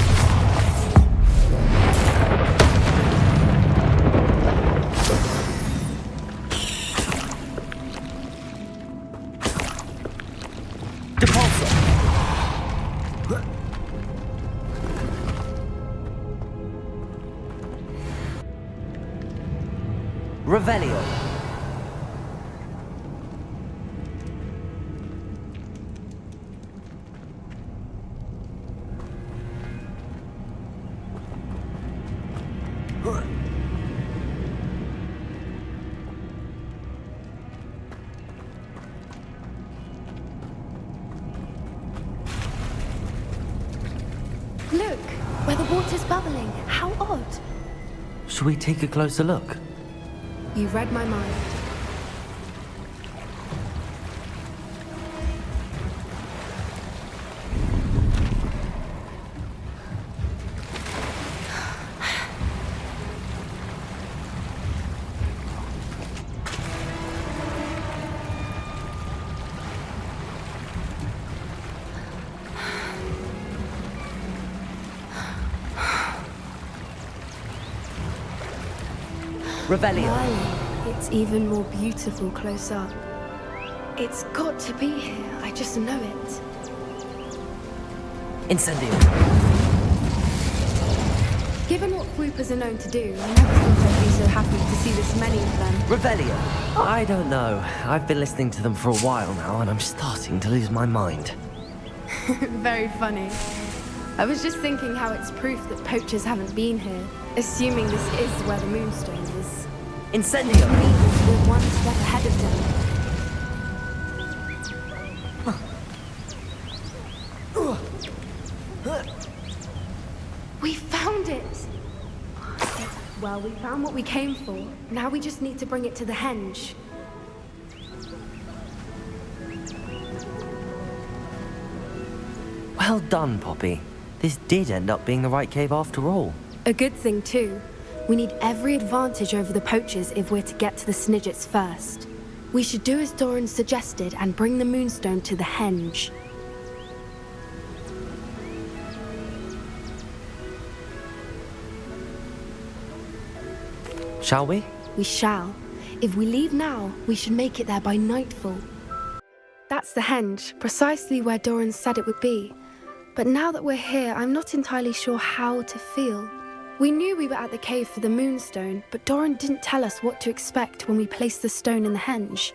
Depulso! Revelio! Look, where the water's bubbling. How odd. Shall we take a closer look? You read my mind. Revelio! Darling, it's even more beautiful close up. It's got to be here. I just know it. Incendio! Given what swoopers are known to do, I never thought I'd be so happy to see this many of them. Revelio! I don't know. I've been listening to them for a while now, and I'm starting to lose my mind. Very funny. I was just thinking how it's proof that poachers haven't been here, assuming this is where the moonstone is. Incendio! Which means we're one step ahead of them. We found it! Well, we found what we came for. Now we just need to bring it to the henge. Well done, Poppy. This did end up being the right cave after all. A good thing, too. We need every advantage over the poachers if we're to get to the Snidgets first. We should do as Doran suggested and bring the moonstone to the henge. Shall we? We shall. If we leave now, we should make it there by nightfall. That's the henge, precisely where Doran said it would be. But now that we're here, I'm not entirely sure how to feel. We knew we were at the cave for the moonstone, but Doran didn't tell us what to expect when we placed the stone in the henge.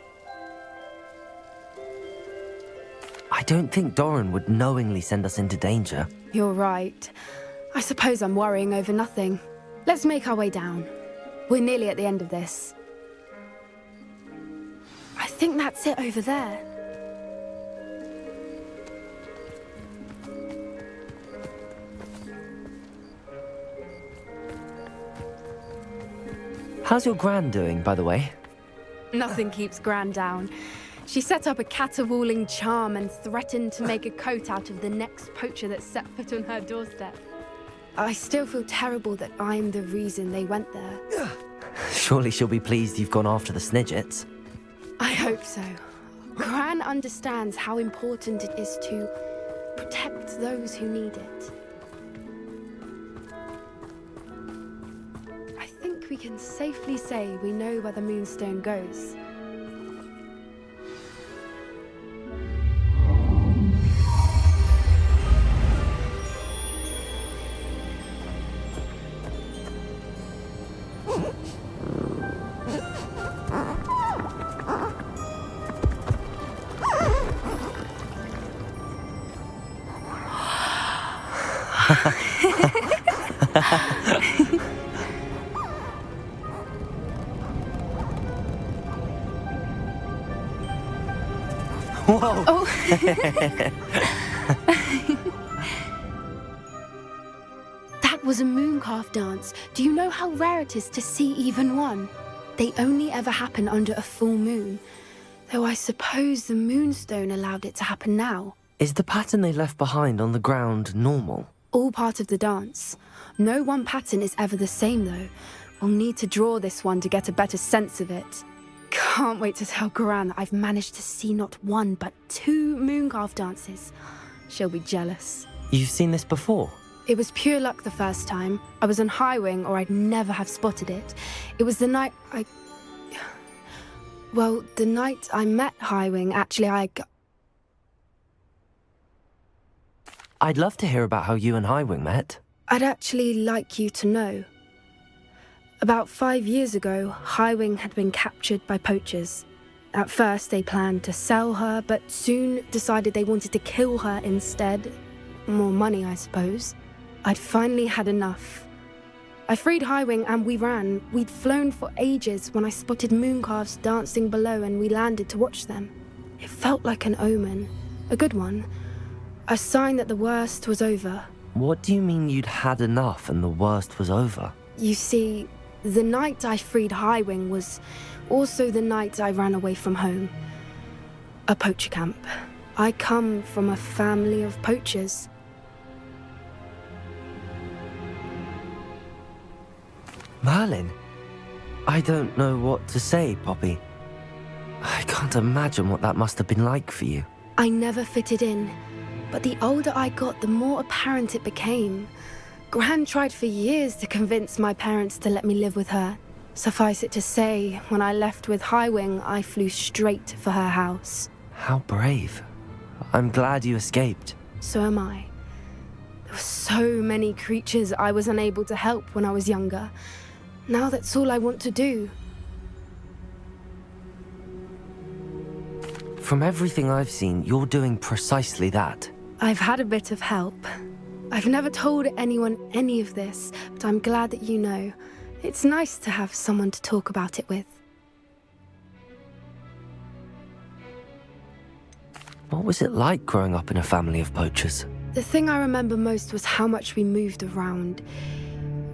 I don't think Doran would knowingly send us into danger. You're right. I suppose I'm worrying over nothing. Let's make our way down. We're nearly at the end of this. I think that's it over there. How's your gran doing, by the way? Nothing keeps Gran down. She set up a caterwauling charm and threatened to make a coat out of the next poacher that set foot on her doorstep. I still feel terrible that I'm the reason they went there. Surely she'll be pleased you've gone after the Snidgets. I hope so. Gran understands how important it is to protect those who need it. I think we can safely say we know where the moonstone goes. Whoa! Oh. That was a mooncalf dance. Do you know how rare it is to see even one? They only ever happen under a full moon. Though I suppose the moonstone allowed it to happen now. Is the pattern they left behind on the ground normal? All part of the dance. No one pattern is ever the same though. We'll need to draw this one to get a better sense of it. Can't wait to tell Gran that I've managed to see not one but 2 mooncalf dances. She'll be jealous. You've seen this before? It was pure luck the first time. I was on Highwing or I'd never have spotted it. It was the night the night I met Highwing, actually I'd love to hear about how you and Highwing met. I'd actually like you to know. About 5 years ago, Highwing had been captured by poachers. At first, they planned to sell her, but soon decided they wanted to kill her instead. More money, I suppose. I'd finally had enough. I freed Highwing and we ran. We'd flown for ages when I spotted mooncalves dancing below and we landed to watch them. It felt like an omen. A good one. A sign that the worst was over. What do you mean you'd had enough and the worst was over? You see, the night I freed Highwing was also the night I ran away from home. A poacher camp. I come from a family of poachers. Merlin? I don't know what to say, Poppy. I can't imagine what that must have been like for you. I never fitted in, but the older I got, the more apparent it became. Gran tried for years to convince my parents to let me live with her. Suffice it to say, when I left with Highwing, I flew straight for her house. How brave. I'm glad you escaped. So am I. There were so many creatures I was unable to help when I was younger. Now that's all I want to do. From everything I've seen, you're doing precisely that. I've had a bit of help. I've never told anyone any of this, but I'm glad that you know. It's nice to have someone to talk about it with. What was it like growing up in a family of poachers? The thing I remember most was how much we moved around,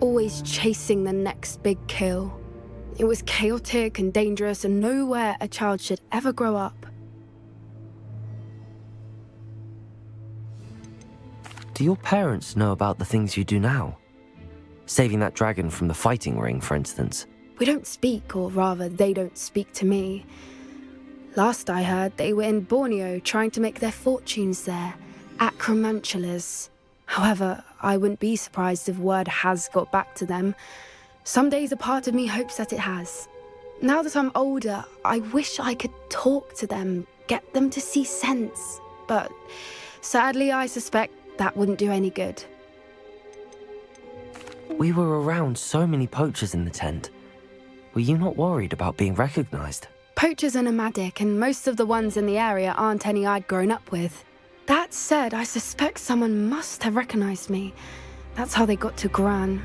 always chasing the next big kill. It was chaotic and dangerous and nowhere a child should ever grow up. Do your parents know about the things you do now? Saving that dragon from the fighting ring, for instance. We don't speak, or rather, they don't speak to me. Last I heard, they were in Borneo trying to make their fortunes there, acromantulas. However, I wouldn't be surprised if word has got back to them. Some days a part of me hopes that it has. Now that I'm older, I wish I could talk to them, get them to see sense. But sadly, I suspect that wouldn't do any good. We were around so many poachers in the tent. Were you not worried about being recognized? Poachers are nomadic, and most of the ones in the area aren't any I'd grown up with. That said, I suspect someone must have recognized me. That's how they got to Gran.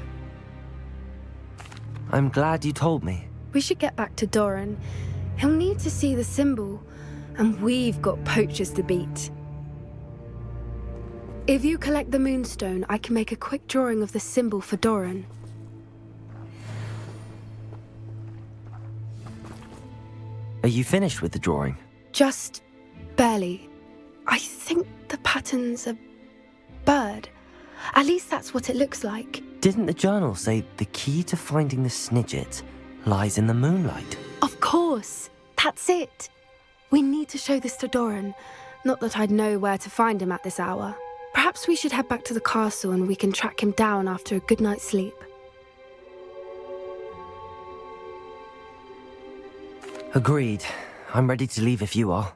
I'm glad you told me. We should get back to Doran. He'll need to see the symbol, and we've got poachers to beat. If you collect the moonstone, I can make a quick drawing of the symbol for Doran. Are you finished with the drawing? Just barely. I think the pattern's a bird. At least that's what it looks like. Didn't the journal say the key to finding the Snidget lies in the moonlight? Of course. That's it. We need to show this to Doran. Not that I'd know where to find him at this hour. Perhaps we should head back to the castle and we can track him down after a good night's sleep. Agreed. I'm ready to leave if you are.